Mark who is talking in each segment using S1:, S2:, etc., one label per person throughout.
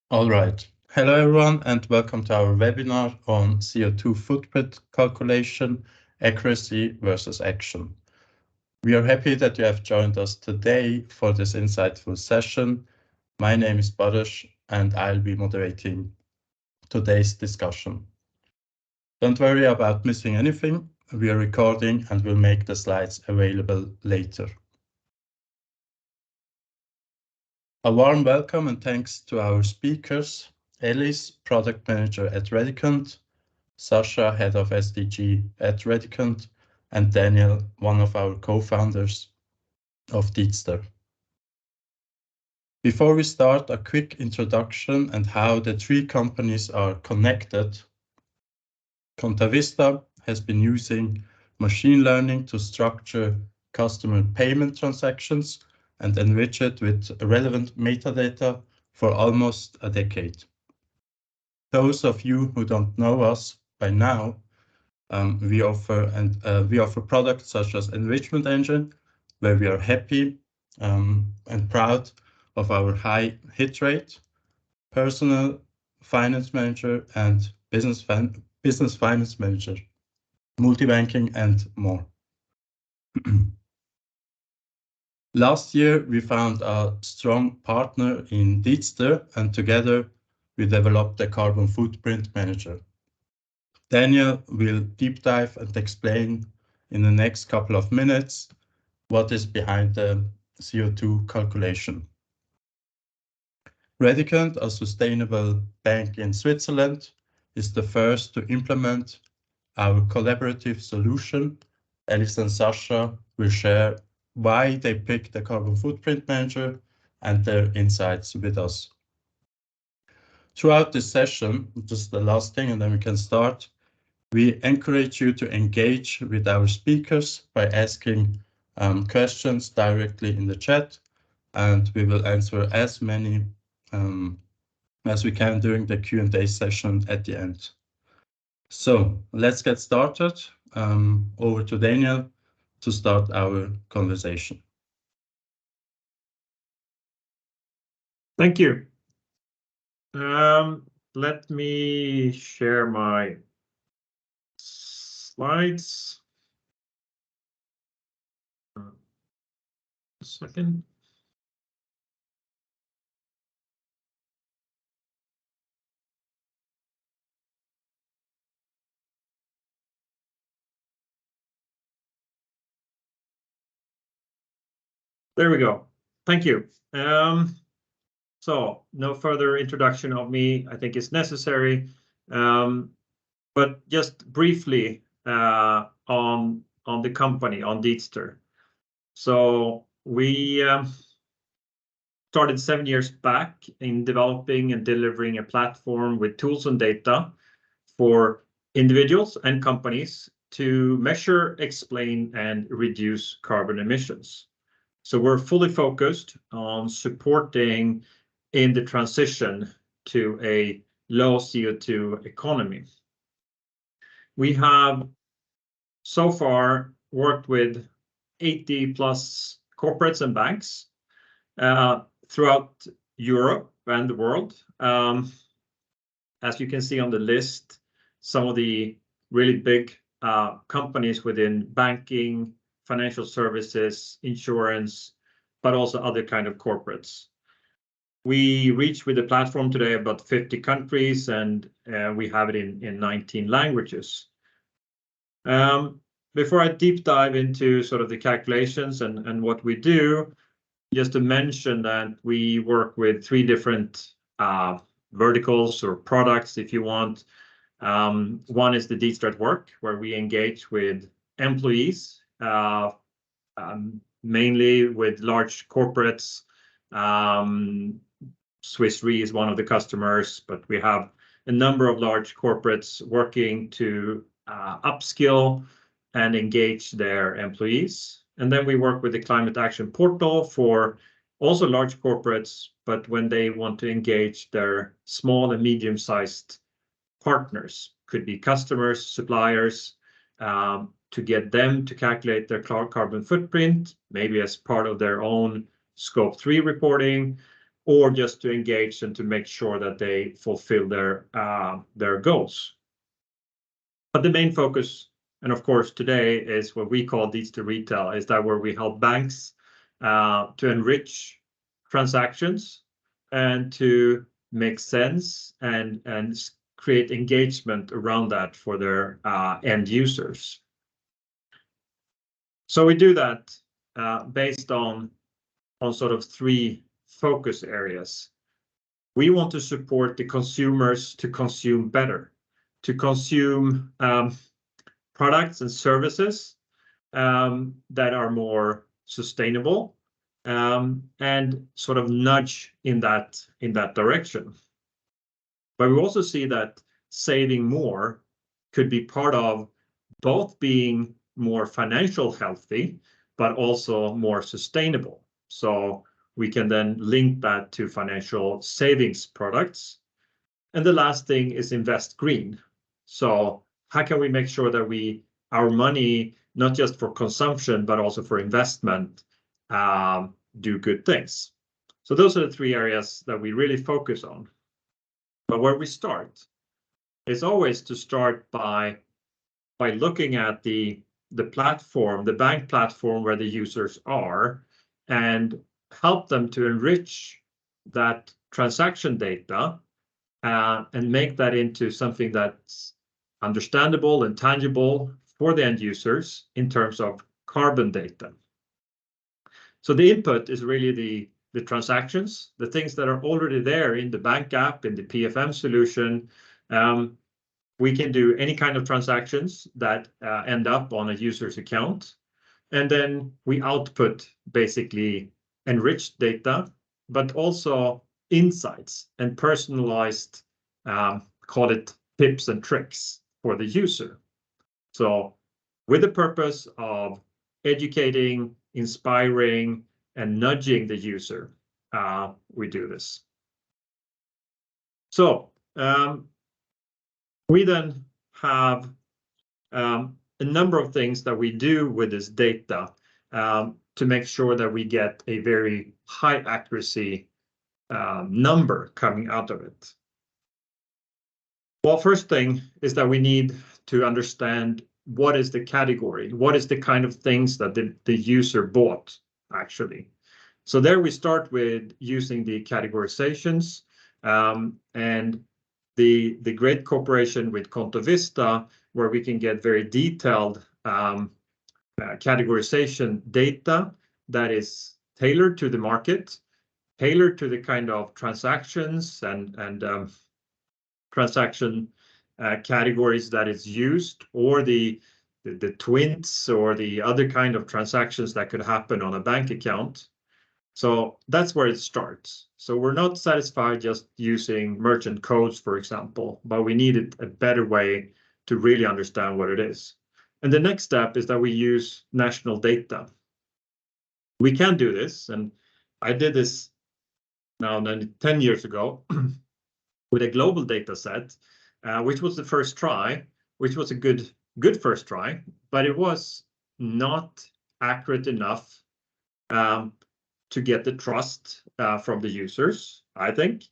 S1: All right. Hello, everyone, and welcome to our webinar on CO2 footprint calculation, accuracy versus action. We are happy that you have joined us today for this insightful session. My name is Baruch, and I'll be moderating today's discussion. Don't worry about missing anything. We are recording and will make the slides available later. A warm welcome and thanks to our speakers, Alice, Product Manager at Radicant, Sasha, Head of SDG at Radicant, and Daniel, one of our co-founders of Deedster. Before we start, a quick introduction and how the three companies are connected. Contovista has been using machine learning to structure customer payment transactions and enrich it with relevant metadata for almost a decade. Those of you who don't know us by now, we offer products such as Enrichment Engine, where we are happy and proud of our high hit rate, Personal Finance Manager and Business Finance Manager, multi-banking, and more. Last year, we found a strong partner in Deedster, and together we developed the Carbon Footprint Manager. Daniel will deep dive and explain in the next couple of minutes what is behind the CO2 calculation. Radicant, a sustainable bank in Switzerland, is the first to implement our collaborative solution. Alice and Sasha will share why they picked the Carbon Footprint Manager and their insights with us. Throughout this session, just the last thing and then we can start, we encourage you to engage with our speakers by asking questions directly in the chat, and we will answer as many as we can during the Q&A session at the end. So let's get started. Over to Daniel to start our conversation.
S2: Thank you. Let me share my slides. A second. There we go. Thank you. So no further introduction of me, I think, is necessary. But just briefly on the company, on Deedster. So we started 7 years back in developing and delivering a platform with tools and data for individuals and companies to measure, explain, and reduce carbon emissions. So we're fully focused on supporting in the transition to a low CO2 economy. We have so far worked with 80 plus corporates and banks throughout Europe and the world. As you can see on the list, some of the really big companies within banking, financial services, insurance, but also other kind of corporates. We reach with the platform today about 50 countries, and we have it in 19 languages. Before I deep dive into sort of the calculations and what we do, just to mention that we work with 3 different verticals or products, if you want. One is the Deedster at Work, where we engage with employees, mainly with large corporates. Swiss Re is one of the customers, but we have a number of large corporates working to upskill and engage their employees. And then we work with the Climate Action Portal for also large corporates, but when they want to engage their small and medium-sized partners, could be customers, suppliers, to get them to calculate their carbon footprint, maybe as part of their own Scope 3 reporting, or just to engage and to make sure that they fulfill their goals. But the main focus, and of course today, is what we call Deedster Retail, is that where we help banks to enrich transactions and to make sense and create engagement around that for their end users. So we do that based on sort of three focus areas. We want to support the consumers to consume better, to consume products and services that are more sustainable, and sort of nudge in that direction. But we also see that saving more could be part of both being more financial healthy, but also more sustainable. So we can then link that to financial savings products. And the last thing is invest green. So how can we make sure that our money, not just for consumption, but also for investment, do good things? So those are the three areas that we really focus on. But where we start is always to start by looking at the platform, the bank platform where the users are, and help them to enrich that transaction data and make that into something that's understandable and tangible for the end users in terms of carbon data. So the input is really the transactions, the things that are already there in the bank app, in the PFM solution. We can do any kind of transactions that end up on a user's account. And then we output basically enriched data, but also insights and personalized, call it tips and tricks for the user. So with the purpose of educating, inspiring, and nudging the user, we do this. So we then have a number of things that we do with this data to make sure that we get a very high accuracy number coming out of it. Well, first thing is that we need to understand what is the category, what is the kind of things that the user bought actually. So there we start with using the categorizations and the great cooperation with Contovista, where we can get very detailed categorization data that is tailored to the market, tailored to the kind of transactions and transaction categories that is used, or the twins or the other kind of transactions that could happen on a bank account. So that's where it starts. So we're not satisfied just using merchant codes, for example, but we needed a better way to really understand what it is. And the next step is that we use national data. We can do this, and I did this now 10 years ago with a global data set, which was the first try, which was a good first try, but it was not accurate enough to get the trust from the users, I think.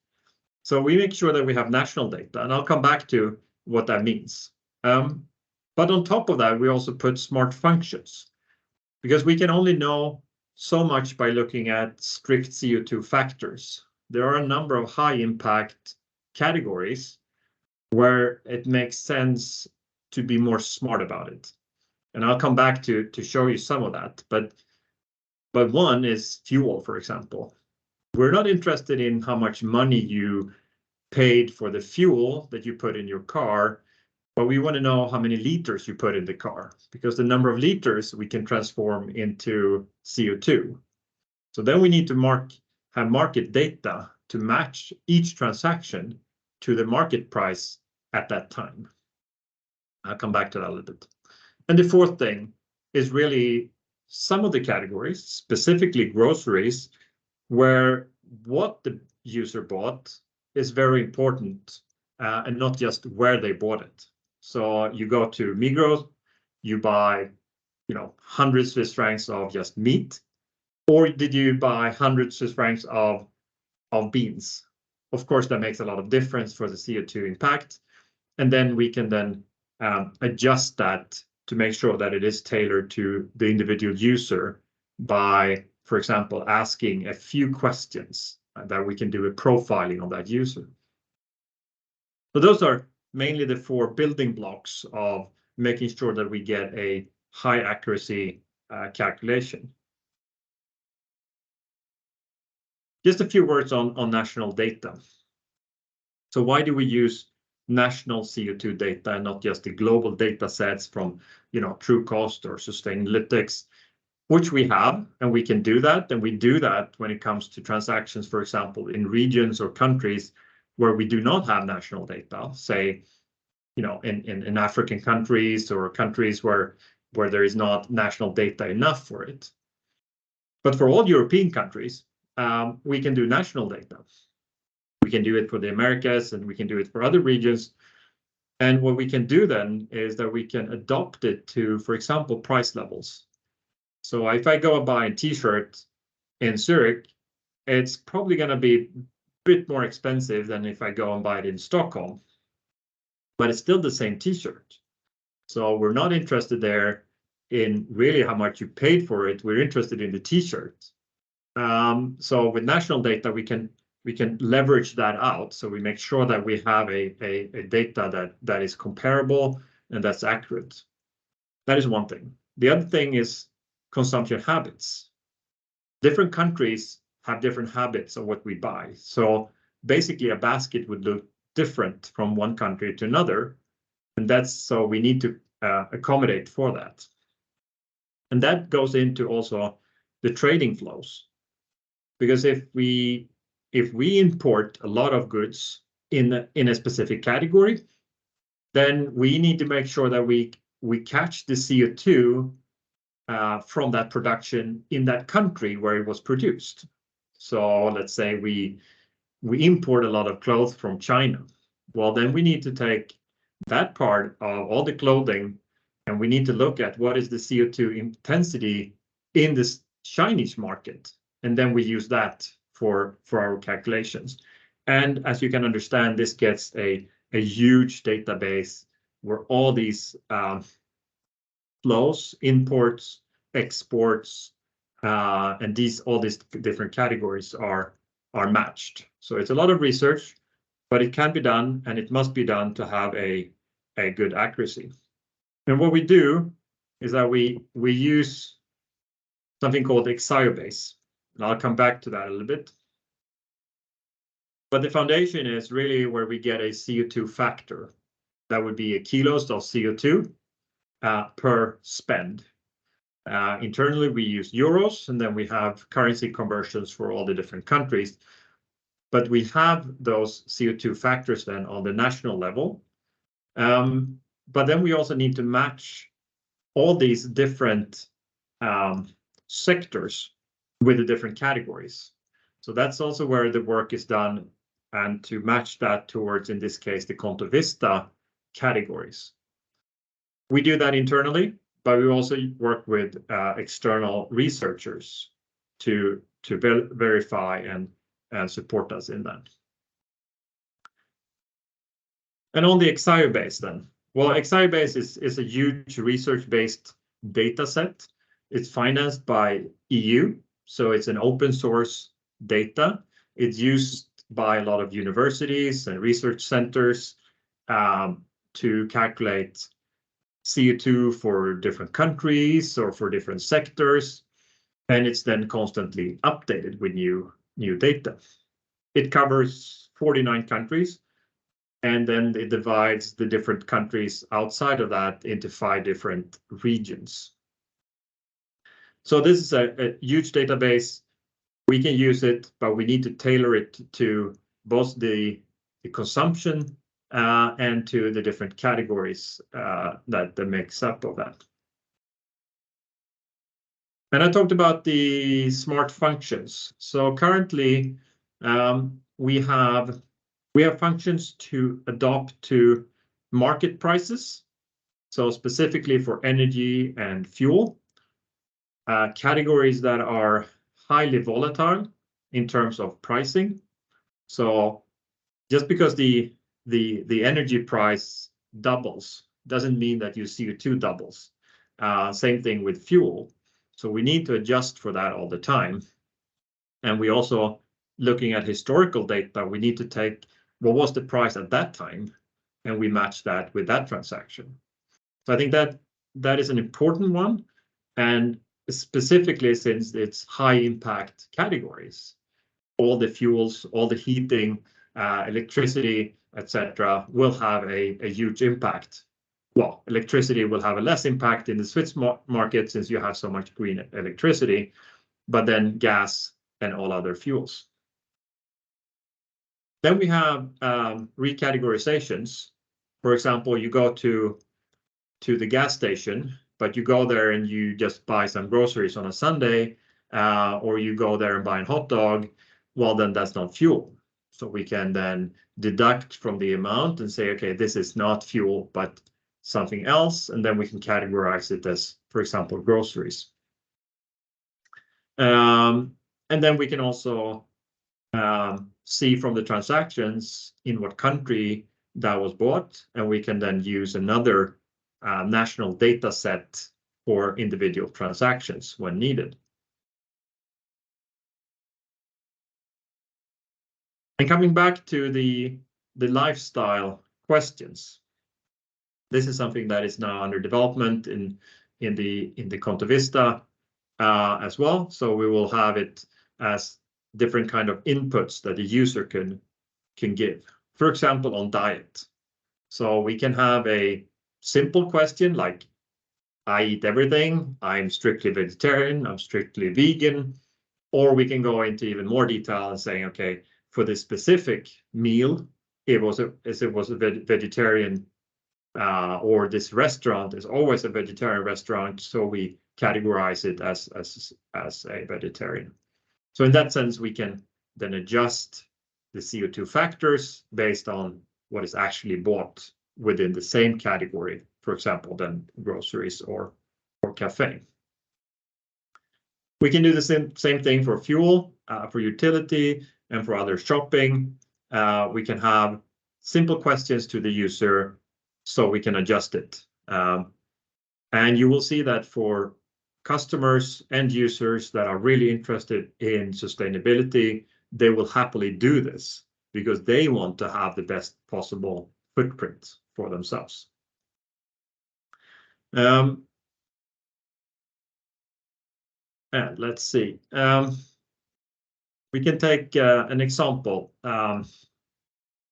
S2: So we make sure that we have national data, and I'll come back to what that means. But on top of that, we also put smart functions, because we can only know so much by looking at strict CO2 factors. There are a number of high impact categories where it makes sense to be more smart about it. And I'll come back to show you some of that. But one is fuel, for example. We're not interested in how much money you paid for the fuel that you put in your car, but we want to know how many liters you put in the car, because the number of liters we can transform into CO2. So then we need to have market data to match each transaction to the market price at that time. I'll come back to that a little bit. And the fourth thing is really some of the categories, specifically groceries, where what the user bought is very important, and not just where they bought it. So you go to Migros, you buy, 100 Swiss francs of just meat, or did you buy 100 Swiss francs of of beans. Of course, that makes a lot of difference for the CO2 impact. And then we can then adjust that to make sure that it is tailored to the individual user by, for example, asking a few questions that we can do a profiling of that user. So those are mainly the 4 building blocks of making sure that we get a high accuracy calculation. Just a few words on national data. So why do we use national CO2 data and not just the global data sets from, True Cost or Sustainalytics, which we have, and we can do that. And we do that when it comes to transactions, for example, in regions or countries where we do not have national data, say, in African countries or countries where there is not national data enough for it. But for all European countries, we can do national data. We can do it for the Americas and we can do it for other regions. And what we can do then is that we can adopt it to, for example, price levels. So if I go and buy a t-shirt in Zurich, it's probably going to be a bit more expensive than if I go and buy it in Stockholm. But it's still the same t-shirt. So we're not interested there in really how much you paid for it. We're interested in the t-shirt. So with national data, we can leverage that out. So we make sure that we have a data that is comparable and that's accurate. That is one thing. The other thing is consumption habits. Different countries have different habits of what we buy. So basically a basket would look different from one country to another. And that's so we need to accommodate for that. And that goes into also the trading flows. Because if we import a lot of goods in a specific category, then we need to make sure that we catch the CO2 from that production in that country where it was produced. So let's say we import a lot of clothes from China. Well, then we need to take that part of all the clothing and we need to look at what is the CO2 intensity in this Chinese market. And then we use that for our calculations. And as you can understand, this gets a huge database where all these flows, imports, exports, and all these different categories are matched. So it's a lot of research, but it can be done and it must be done to have a good accuracy. And what we do is that we use something called Exiobase. And I'll come back to that a little bit. But the foundation is really where we get a CO2 factor. That would be a kilos of CO2 per spend. Internally, we use euros, and then we have currency conversions for all the different countries. But we have those CO2 factors then on the national level. But then we also need to match all these different sectors with the different categories. So that's also where the work is done, and to match that towards, in this case, the Contovista categories. We do that internally, but we also work with external researchers to verify and support us in that. And on the Exiobase then, well, Exiobase is a huge research-based data set. It's financed by EU. So it's an open source data. It's used by a lot of universities and research centers to calculate CO2 for different countries or for different sectors. And it's then constantly updated with new data. It covers 49 countries. And then it divides the different countries outside of that into 5 different regions. So this is a huge database. We can use it, but we need to tailor it to both the consumption and to the different categories that makes up of that. And I talked about the smart functions. So currently we have functions to adopt to market prices. So specifically for energy and fuel. Categories that are highly volatile in terms of pricing. So just because the energy price doubles doesn't mean that your CO2 doubles. Same thing with fuel. So we need to adjust for that all the time. And we also, looking at historical data, we need to take what was the price at that time, and we match that with that transaction. So I think that is an important one, and specifically since it's high impact categories, all the fuels, all the heating, electricity, etc., will have a huge impact. Well, electricity will have a less impact in the Swiss market since you have so much green electricity, but then gas and all other fuels. Then we have recategorizations. For example, you go to the gas station, but you go there and you just buy some groceries on a Sunday, or you go there and buy a hot dog. Well, then that's not fuel. So we can then deduct from the amount and say, okay, this is not fuel, but something else. And then we can categorize it as, for example, groceries. And then we can also see from the transactions in what country that was bought, and we can then use another national data set for individual transactions when needed. And coming back to the lifestyle questions, this is something that is now under development in the Contovista as well. So we will have it as different kind of inputs that the user can give. For example, on diet. So we can have a simple question like, I eat everything, I'm strictly vegetarian, I'm strictly vegan, or we can go into even more detail and saying, okay, for this specific meal, it was a vegetarian, or this restaurant is always a vegetarian restaurant, so we categorize it as a vegetarian. So in that sense, we can then adjust the CO2 factors based on what is actually bought within the same category, for example, then groceries or cafe. We can do the same thing for fuel, for utility, and for other shopping. We can have simple questions to the user so we can adjust it. And you will see that for customers and users that are really interested in sustainability, they will happily do this because they want to have the best possible footprint for themselves. And let's see. We can take an example.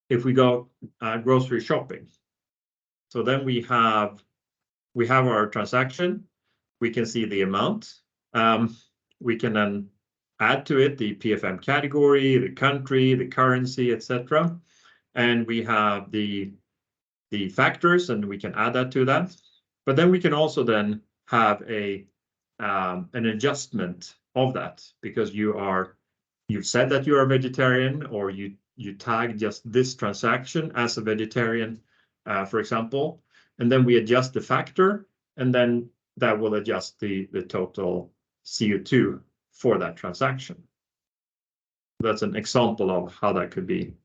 S2: If we go grocery shopping, so then we have our transaction. We can see the amount. We can then add to it the PFM category, the country, the currency, etc. And we have the factors, and we can add that to that. But then we can also then have an adjustment of that because you've said that you are a vegetarian, or you tag just this transaction as a vegetarian, for example, and then we adjust the factor, and then that will adjust the total CO2 for that transaction. That's an example of how that could be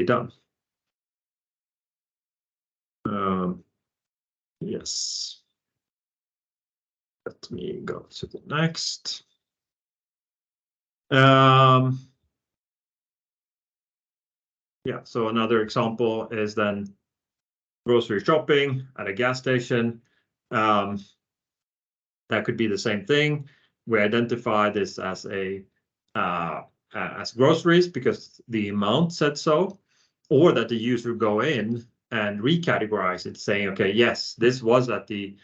S2: done. Yes. Let me go to the next. Yeah, so another example is then grocery shopping at a gas station. That could be the same thing. We identify this as as groceries because the amount said so, or that the user go in and recategorize it, saying, okay, yes, this was at the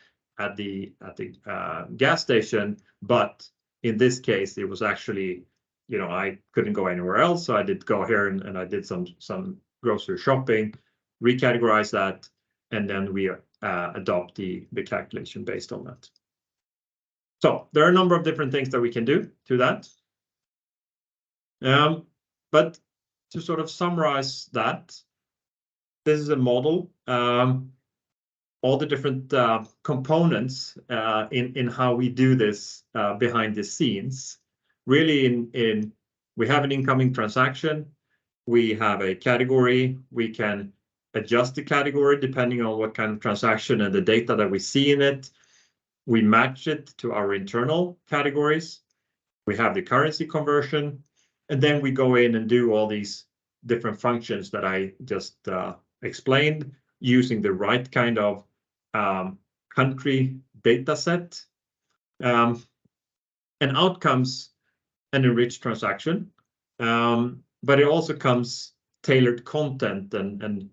S2: gas station, but in this case, it was actually, I couldn't go anywhere else, so I did go here and I did some grocery shopping, recategorize that, and then we adopt the calculation based on that. So there are a number of different things that we can do to that. But to sort of summarize that, this is a model, all the different components in how we do this behind the scenes. Really, we have an incoming transaction. we have a category. We can adjust the category depending on what kind of transaction and the data that we see in it. We match it to our internal categories. We have the currency conversion, and then we go in and do all these different functions that I just explained using the right kind of country data set. And out comes an enriched transaction, but it also comes tailored content and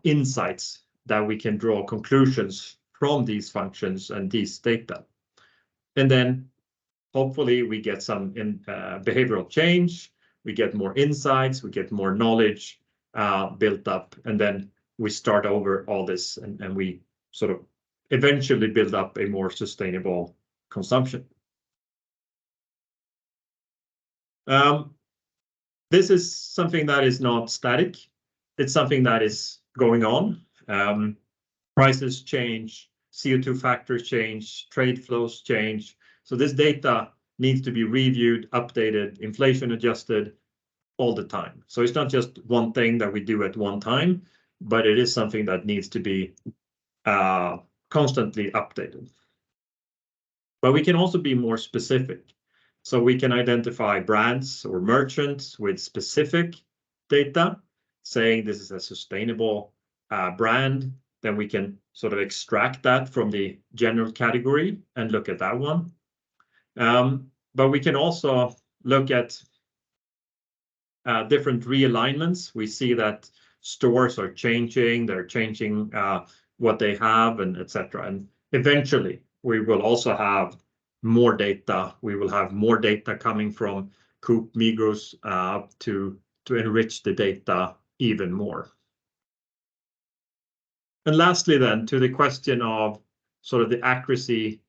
S2: insights that we can draw conclusions from these functions and these data. And then hopefully we get some behavioral change, we get more insights, we get more knowledge built up, and then we start over all this and we sort of eventually build up a more sustainable consumption. This is something that is not static. It's something that is going on. Prices change, CO2 factors change, trade flows change. So this data needs to be reviewed, updated, inflation adjusted all the time. So it's not just one thing that we do at one time, but it is something that needs to be constantly updated. But we can also be more specific. So we can identify brands or merchants with specific data, saying this is a sustainable brand. Then we can sort of extract that from the general category and look at that one. But we can also look at different realignments. We see that stores are changing, they're changing what they have, and etc. And eventually we will also have more data. We will have more data coming from Coop, Migros to enrich the data even more. And lastly, then, to the question of sort of the accuracy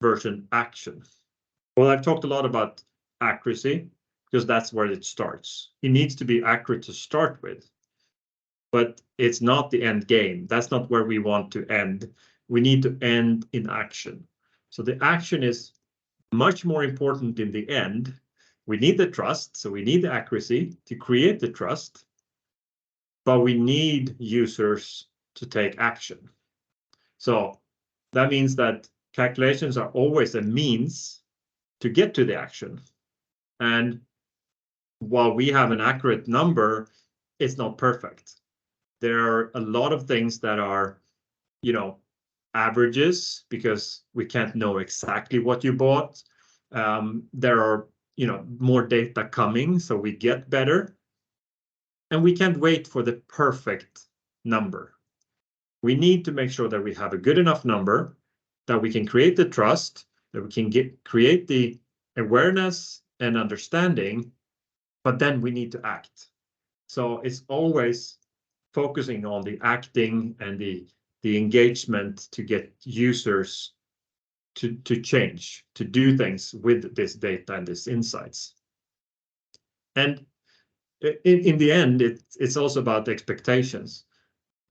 S2: versus action. Well, I've talked a lot about accuracy because that's where it starts. It needs to be accurate to start with, but it's not the end game. That's not where we want to end. We need to end in action. So the action is much more important in the end. We need the trust, so we need the accuracy to create the trust, but we need users to take action. So that means that calculations are always a means to get to the action. And while we have an accurate number, it's not perfect. There are a lot of things that are, averages because we can't know exactly what you bought. There are, more data coming, so we get better. And we can't wait for the perfect number. We need to make sure that we have a good enough number, that we can create the trust, that we can create the awareness and understanding, but then we need to act. So it's always focusing on the acting and the engagement to get users to change, to do things with this data and these insights. And in the end, it's also about expectations.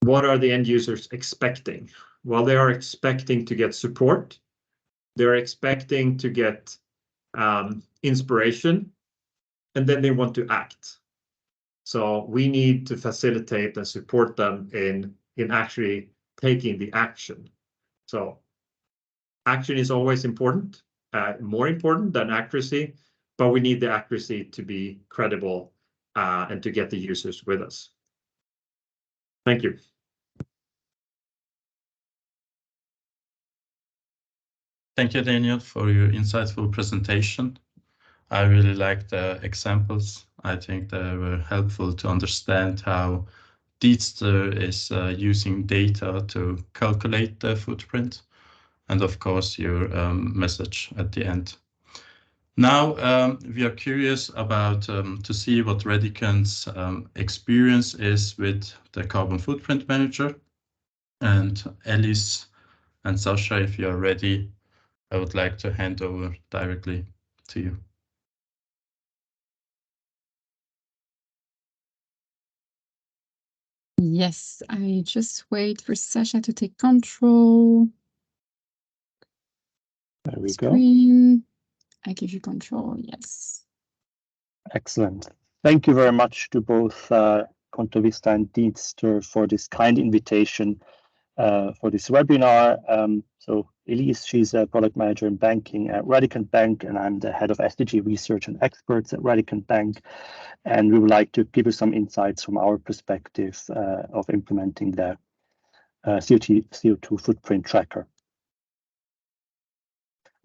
S2: What are the end users expecting? Well, they are expecting to get support. They're expecting to get inspiration, and then they want to act. So we need to facilitate and support them in actually taking the action. So action is always important, more important than accuracy, but we need the accuracy to be credible and to get the users with us. Thank you.
S1: Thank you, Daniel, for your insightful presentation. I really liked the examples. I think they were helpful to understand how Deedster is using data to calculate the footprint, and of course your message at the end. Now we are curious about to see what Radicant's experience is with the Carbon Footprint Manager. And Alice and Sasha, if you are ready, I would like to hand over directly to you.
S3: Yes, I just wait for Sasha to take control.
S4: There we
S3: Screen.
S4: go.
S3: I give you control, yes.
S4: Excellent. Thank you very much to both Contovista and Deedster for this kind invitation for this webinar. So Elise, she's a product manager in banking at Radicant Bank, and I'm the head of SDG research and experts at Radicant Bank. And we would like to give you some insights from our perspective of implementing the CO2 footprint tracker.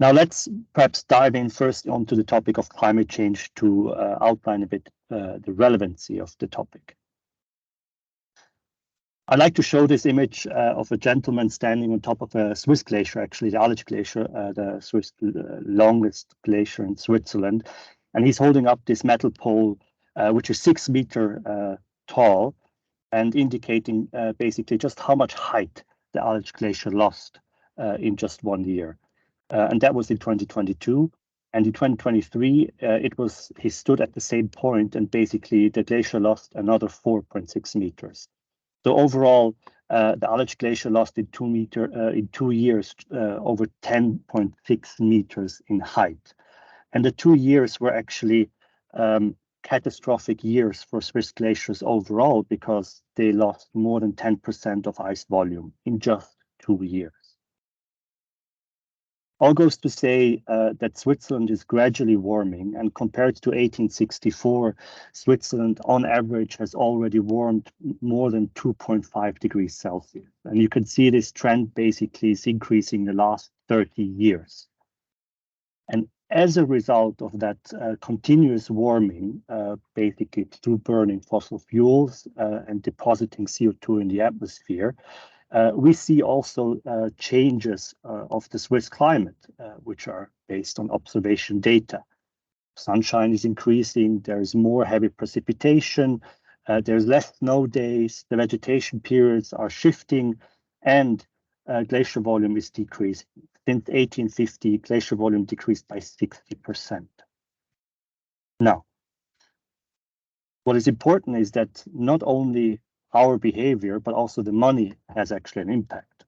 S4: Now let's perhaps dive in first onto the topic of climate change to outline a bit the relevancy of the topic. I'd like to show this image of a gentleman standing on top of a Swiss glacier, actually the Aletsch Glacier, the Swiss longest glacier in Switzerland. And he's holding up this metal pole, which is 6 meters tall, and indicating basically just how much height the Aletsch Glacier lost in just 1 year. And that was in 2022. And in 2023, he stood at the same point, and basically the glacier lost another 4.6 meters. So overall, the Aletsch Glacier lost in 2 years over 10.6 meters in height. And the 2 years were actually catastrophic years for Swiss glaciers overall, because they lost more than 10% of ice volume in just 2 years. All goes to say that Switzerland is gradually warming, and compared to 1864, Switzerland on average has already warmed more than 2.5 degrees Celsius. And you can see this trend basically is increasing the last 30 years. And as a result of that continuous warming, basically through burning fossil fuels and depositing CO2 in the atmosphere, we see also changes of the Swiss climate, which are based on observation data. Sunshine is increasing, there's more heavy precipitation, there's less snow days, the vegetation periods are shifting, and glacier volume is decreasing. Since 1850, glacier volume decreased by 60%. Now, what is important is that not only our behavior, but also the money has actually an impact.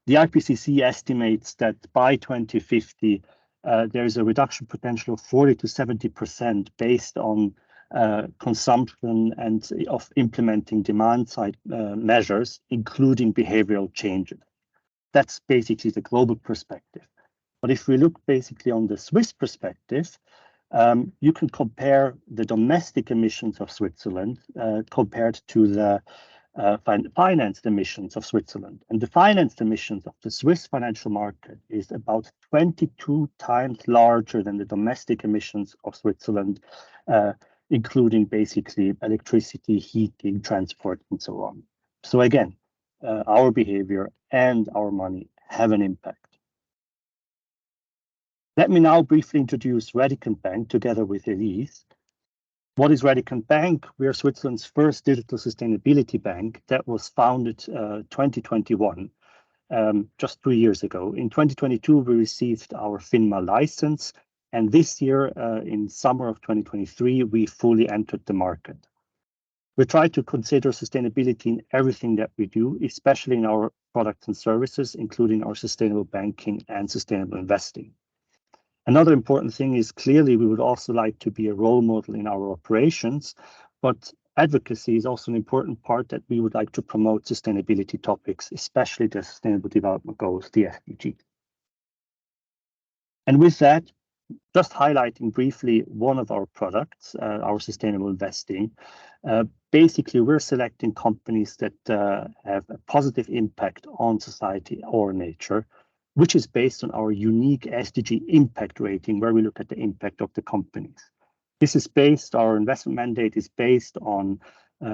S4: The IPCC estimates that by 2050, there is a reduction potential of 40 to 70% based on consumption and of implementing demand side measures, including behavioral changes. That's basically the global perspective. But if we look basically on the Swiss perspective, you can compare the domestic emissions of Switzerland compared to the financed emissions of Switzerland. And the financed emissions of the Swiss financial market is about 22 times larger than the domestic emissions of Switzerland, including basically electricity, heating, transport, and so on. So again, our behavior and our money have an impact. Let me now briefly introduce Radicant Bank together with Elise. What is Radicant Bank? We are Switzerland's first digital sustainability bank that was founded 2021, just 2 years ago. In 2022, we received our FINMA license, and this year, in summer of 2023, we fully entered the market. We try to consider sustainability in everything that we do, especially in our products and services, including our sustainable banking and sustainable investing. Another important thing is clearly we would also like to be a role model in our operations, but advocacy is also an important part that we would like to promote sustainability topics, especially the Sustainable Development Goals, the SDGs. And with that, just highlighting briefly one of our products, our sustainable investing. Basically, we're selecting companies that have a positive impact on society or nature, which is based on our unique SDG impact rating, where we look at the impact of the companies. Our investment mandate is based on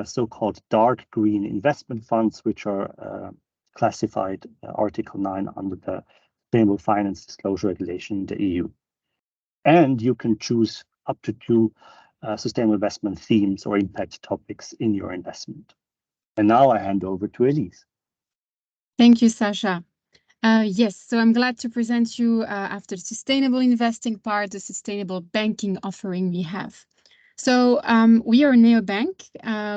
S4: so-called dark green investment funds, which are classified Article 9 under the Sustainable Finance Disclosure Regulation in the EU. And you can choose up to 2 sustainable investment themes or impact topics in your investment. And now I hand over to Elise.
S3: Thank you, Sasha. Yes, so I'm glad to present you after the sustainable investing part, the sustainable banking offering we have. So we are a neobank.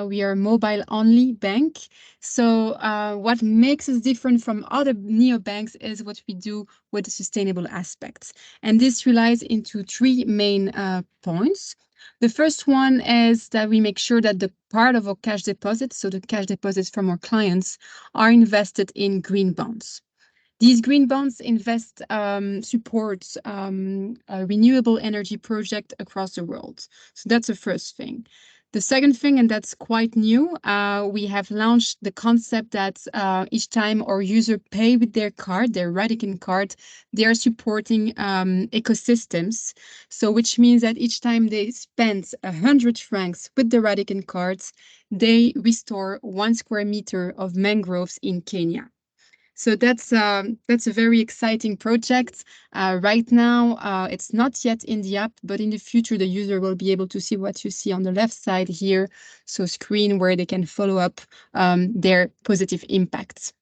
S3: We are a mobile-only bank. So what makes us different from other neobanks is what we do with the sustainable aspects. And this relies into 3 main points. The first one is that we make sure that the part of our cash deposits, so the cash deposits from our clients, are invested in green bonds. These green bonds support a renewable energy project across the world. So that's the first thing. The second thing, and that's quite new, we have launched the concept that each time our user pay with their card, their radicant card, they are supporting ecosystems. So which means that each time they spend 100 francs with the radicant cards, they restore 1 square meter of mangroves in Kenya. So that's a very exciting project. Right now, it's not yet in the app, but in the future, the user will be able to see what you see on the left side here. So screen where they can follow up their positive impacts.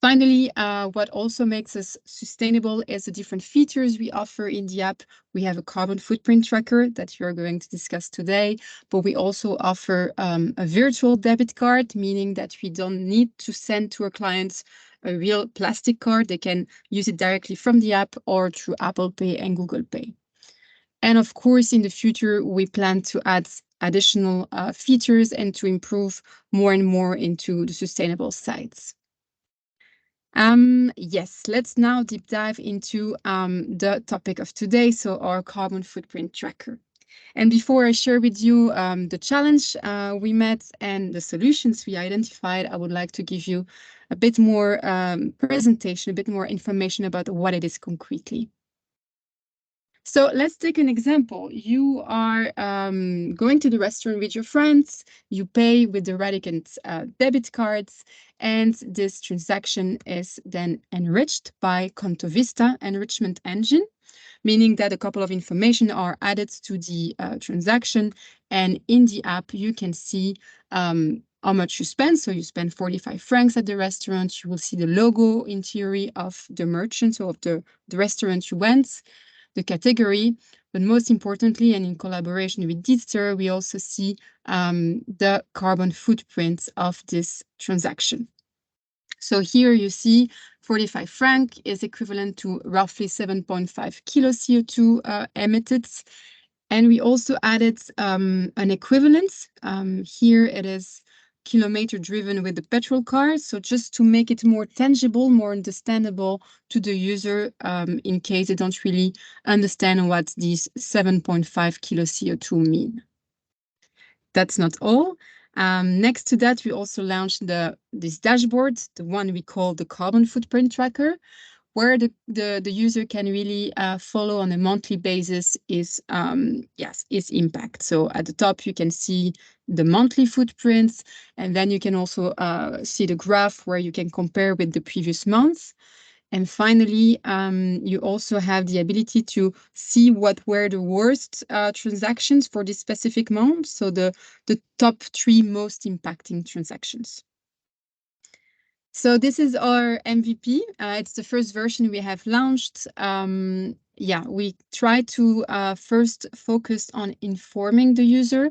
S3: Finally, what also makes us sustainable is the different features we offer in the app. We have a carbon footprint tracker that we are going to discuss today, but we also offer a virtual debit card, meaning that we don't need to send to our clients a real plastic card. They can use it directly from the app or through Apple Pay and Google Pay. And of course, in the future, we plan to add additional features and to improve more and more into the sustainable sides. Yes, let's now deep dive into the topic of today, so our carbon footprint tracker. And before I share with you the challenge we met and the solutions we identified, I would like to give you a bit more presentation, a bit more information about what it is concretely. So let's take an example. You are going to the restaurant with your friends, you pay with the radicant debit cards, and this transaction is then enriched by Contovista enrichment engine, meaning that a couple of information are added to the transaction, and in the app you can see how much you spend. So you spend 45 francs at the restaurant, you will see the logo in theory of the merchant, so of the restaurant you went, the category, but most importantly, and in collaboration with Deedster, we also see the carbon footprint of this transaction. So here you see 45 franc is equivalent to roughly 7.5 kilo CO2 emitted. And we also added an equivalence. Here it is kilometer driven with the petrol car. So just to make it more tangible, more understandable to the user in case they don't really understand what these 7.5 kilo CO2 mean. That's not all. Next to that, we also launched this dashboard, the one we call the carbon footprint tracker, where the user can really follow on a monthly basis is impact. So at the top, you can see the monthly footprints, and then you can also see the graph where you can compare with the previous month. And finally, you also have the ability to see what were the worst transactions for this specific month. So the top 3 most impacting transactions. So this is our MVP. It's the first version we have launched. We try to first focus on informing the user,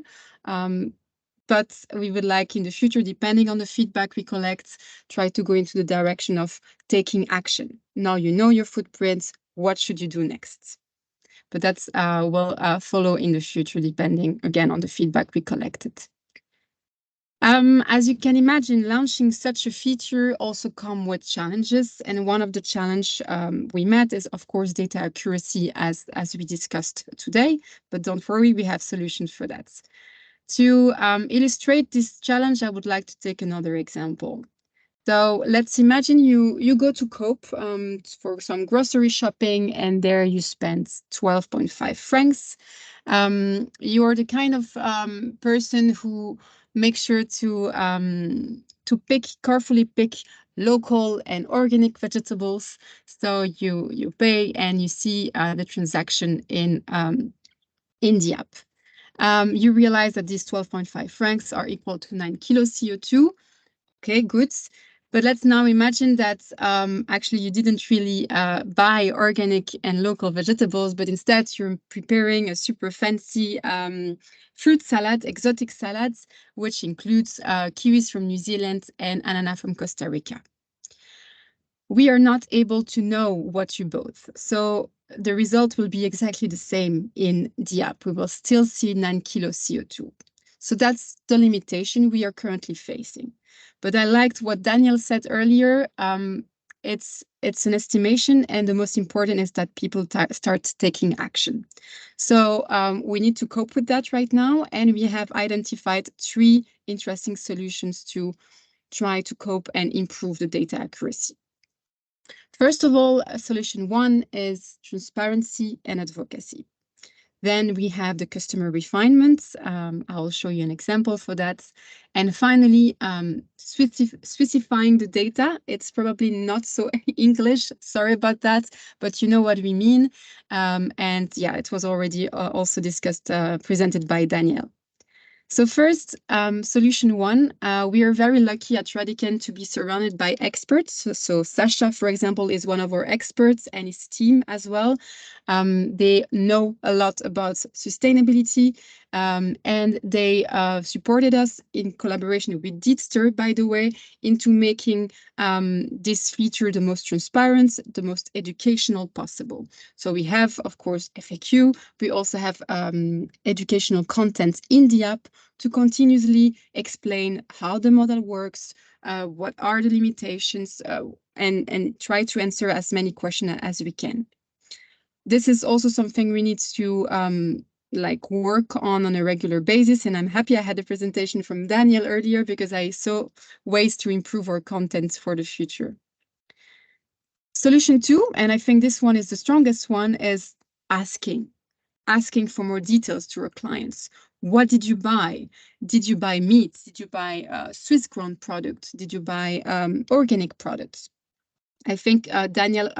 S3: but we would like in the future, depending on the feedback we collect, try to go into the direction of taking action. Now you know your footprints, what should you do next? But that's will follow in the future, depending again on the feedback we collected. As you can imagine, launching such a feature also comes with challenges, and one of the challenges we met is, of course, data accuracy, as we discussed today. But don't worry, we have solutions for that. To illustrate this challenge, I would like to take another example. So let's imagine you go to Coop for some grocery shopping, and there you spend 12.5 francs. You're the kind of person who makes sure to carefully pick local and organic vegetables. So you pay and you see the transaction in the app. You realize that these 12.5 francs are equal to 9 kilos CO2. Okay, good. But let's now imagine that actually you didn't really buy organic and local vegetables, but instead you're preparing a super fancy fruit salad, exotic salads, which includes kiwis from New Zealand and ananas from Costa Rica. we are not able to know what you bought. So the result will be exactly the same in the app. We will still see 9 kilos CO2. So that's the limitation we are currently facing. But I liked what Daniel said earlier. It's an estimation, and the most important is that people start taking action. So we need to cope with that right now, and we have identified 3 interesting solutions to try to cope and improve the data accuracy. First of all, solution 1 is transparency and advocacy. Then we have the customer refinements. I'll show you an example for that. And finally, specifying the data. It's probably not so English, sorry about that, but you know what we mean. And yeah, it was already also discussed, presented by Daniel. So first, solution 1, we are very lucky at Radicant to be surrounded by experts. So Sasha, for example, is one of our experts, and his team as well. They know a lot about sustainability, and they supported us in collaboration with Deedster, by the way, into making this feature the most transparent, the most educational possible. So we have, of course, FAQ. We also have educational content in the app to continuously explain how the model works, what are the limitations, and try to answer as many questions as we can. This is also something we need to work on a regular basis, and I'm happy I had a presentation from Daniel earlier because I saw ways to improve our content for the future. Solution 2, and I think this one is the strongest one, is asking for more details to our clients. What did you buy? Did you buy meat? Did you buy Swiss grown products? Did you buy organic products? I think Daniel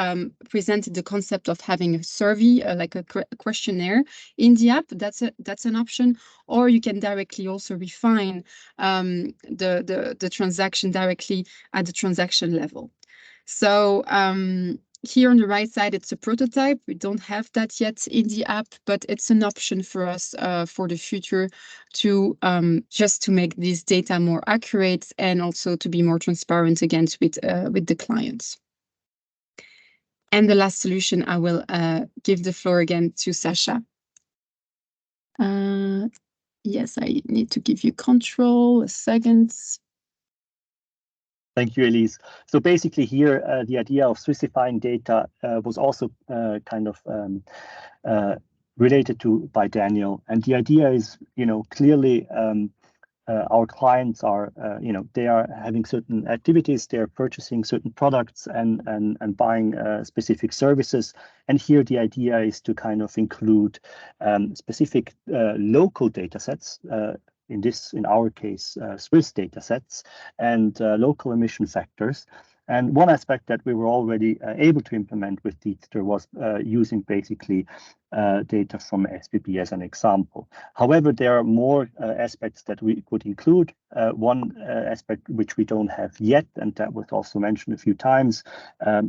S3: presented the concept of having a survey, like a questionnaire in the app. That's an option. Or you can directly also refine the transaction directly at the transaction level. So here on the right side, it's a prototype. We don't have that yet in the app, but it's an option for us for the future to just to make this data more accurate and also to be more transparent again with the clients. And the last solution, I will give the floor again to Sasha. Yes, I need to give you control, a second.
S4: Thank you, Elise. So basically here, the idea of specifying data was also kind of related to by Daniel. And the idea is, clearly our clients are, they are having certain activities, they're purchasing certain products and buying specific services. And here the idea is to kind of include specific local data sets, in our case, Swiss data sets and local emission factors. And one aspect that we were already able to implement with Deedster was using basically data from SBB as an example. However, there are more aspects that we could include. One aspect which we don't have yet, and that was also mentioned a few times,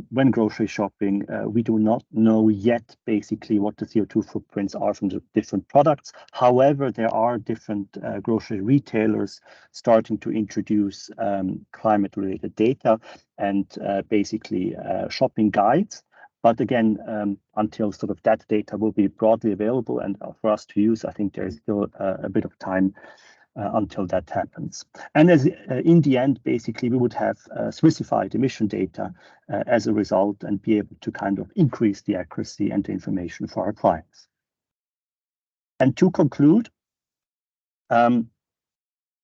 S4: when grocery shopping, we do not know yet basically what the CO2 footprints are from the different products. However, there are different grocery retailers starting to introduce climate-related data and basically shopping guides. But again, until sort of that data will be broadly available and for us to use, I think there is still a bit of time until that happens. And as in the end, basically, we would have specified emission data as a result and be able to kind of increase the accuracy and the information for our clients. And to conclude,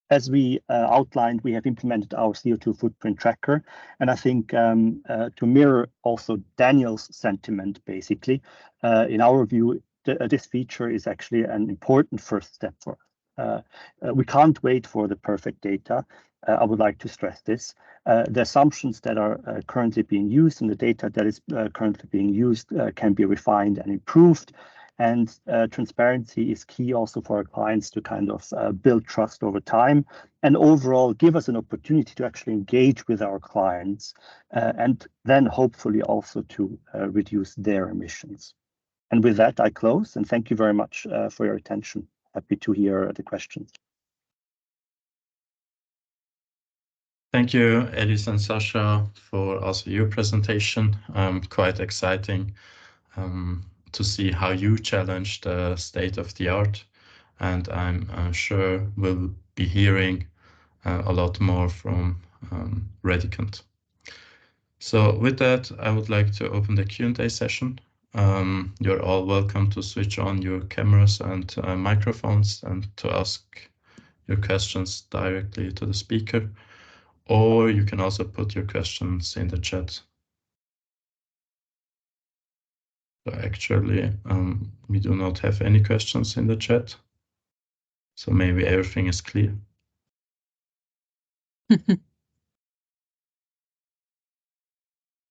S4: as we outlined, we have implemented our CO2 footprint tracker. And I think to mirror also Daniel's sentiment, basically, in our view, this feature is actually an important first step for us. We can't wait for the perfect data. I would like to stress this. The assumptions that are currently being used and the data that is currently being used can be refined and improved. And transparency is key also for our clients to kind of build trust over time and overall give us an opportunity to actually engage with our clients and then hopefully also to reduce their emissions. And with that, I close and thank you very much for your attention. Happy to hear the questions.
S1: Thank you, Elis and Sasha, for also your presentation. Quite exciting to see how you challenge the state of the art. And I'm sure we'll be hearing a lot more from Radicant. So with that, I would like to open the Q&A session. You're all welcome to switch on your cameras and microphones and to ask your questions directly to the speaker, or you can also put your questions in the chat. So actually, we do not have any questions in the chat, so maybe everything is clear.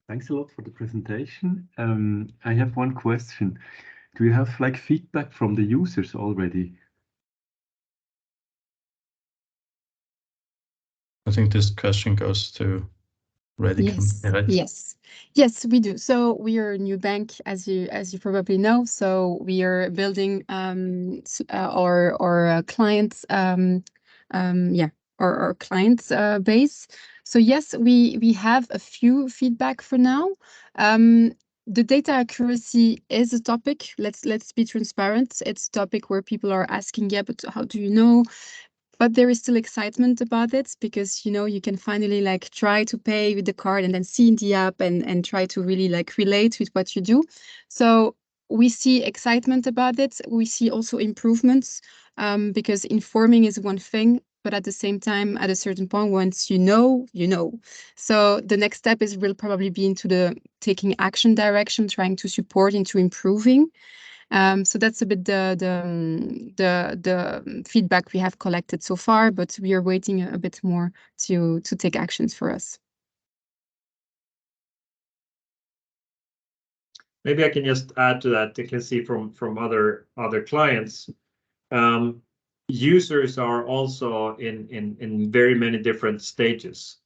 S5: Thanks a lot for the presentation. I have one question. Do you have like feedback from the users already?
S1: I think this question goes to Radicant.
S3: Yes, we do. So we are a new bank, as you probably know. So we are building our clients, our clients base. So yes, we have a few feedback for now. The data accuracy is a topic. Let's be transparent. It's a topic where people are asking, yeah, but how do you know? But there is still excitement about it because, you know, you can finally like try to pay with the card and then see in the app and try to really like relate with what you do. So we see excitement about it. We see also improvements because informing is one thing, but at the same time, at a certain point, once you know, you know. So the next step will probably be into the taking action direction, trying to support into improving. So that's a bit the feedback we have collected so far, but we are waiting a bit more to take actions for us.
S2: Maybe I can just add to that. You can see from other clients, users are also in very many different stages.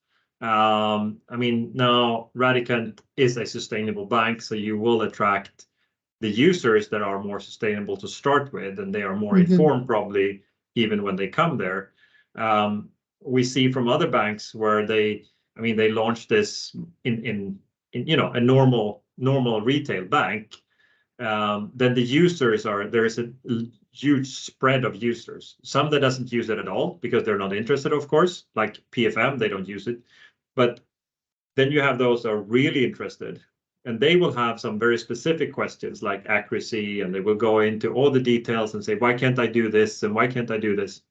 S2: I mean, now Radicant is a sustainable bank, so you will attract the users that are more sustainable to start with, and they are more informed probably even when they come there. We see from other banks where they launched this in you know, a normal retail bank. Then the users there is a huge spread of users. Some that doesn't use it at all because they're not interested, of course, like PFM, they don't use it. But then you have those that are really interested, and they will have some very specific questions like accuracy, and they will go into all the details and say, why can't I do this? And why can't I do this?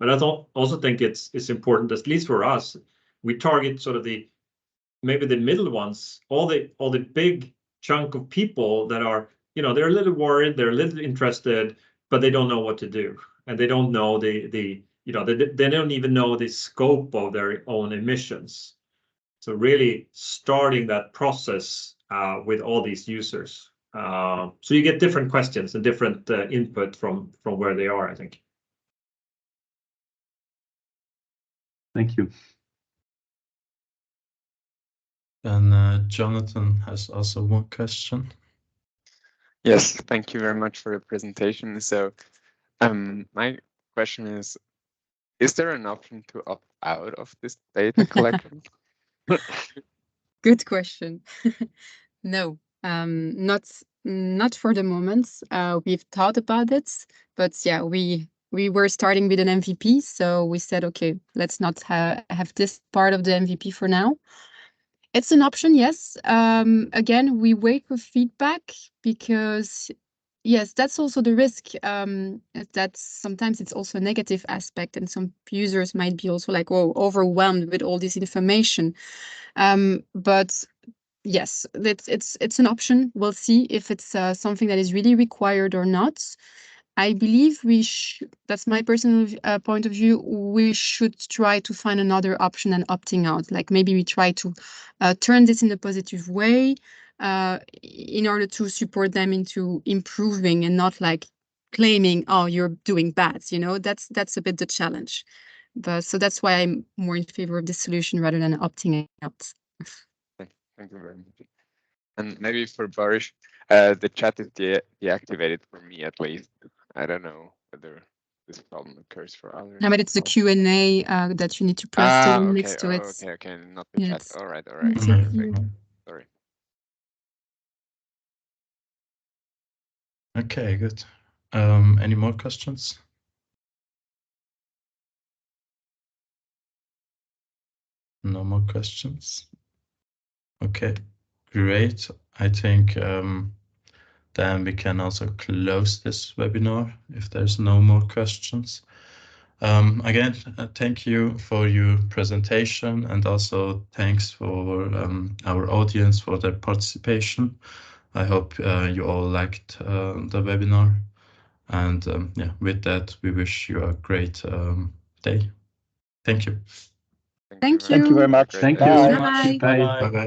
S2: But I also think it's important, at least for us, we target sort of maybe the middle ones, all the big chunk of people that are, you know, they're a little worried, they're a little interested, but they don't know what to do. And they don't know they don't even know the scope of their own emissions. So really starting that process with all these users. So you get different questions and different input from where they are, I think.
S5: Thank you.
S1: And Jonathan has also one question.
S6: Yes, thank you very much for the presentation. So my question is there an option to opt out of this data collection?
S3: Good question. No, not for the moment. We've thought about it, but yeah, we were starting with an MVP, so we said, okay, let's not have this part of the MVP for now. It's an option, yes. Again, we wait for feedback because, yes, that's also the risk. That sometimes it's also a negative aspect, and some users might be also like, oh, overwhelmed with all this information. But yes, it's an option. We'll see if it's something that is really required or not. I believe that's my personal point of view, we should try to find another option than opting out. Like maybe we try to turn this in a positive way in order to support them into improving and not like claiming, oh, you're doing bad, you know, that's a bit the challenge. But so that's why I'm more in favor of this solution rather than opting out.
S6: Thank you very much. And maybe for Boris, the chat is deactivated for me at least. I don't know whether this problem occurs for others.
S3: No, but it's the
S6: as well.
S3: Q&A that you need to press the one
S6: Okay.
S3: next to it.
S6: Okay, not the chat.
S3: Yes.
S6: All right.
S3: It's
S1: Mhm.
S6: Perfect.
S3: you.
S6: Sorry.
S1: Okay, good. Any more questions? No more questions. Okay, great. I think then we can also close this webinar if there's no more questions. Again, thank you for your presentation, and also thanks for our audience for their participation. I hope you all liked the webinar. And yeah, with that, we wish you a great day. Thank you.
S3: Thank
S4: Thank you very much.
S6: Great
S5: Thank
S6: day.
S5: you.
S3: Bye.
S5: Bye.
S1: Bye-bye.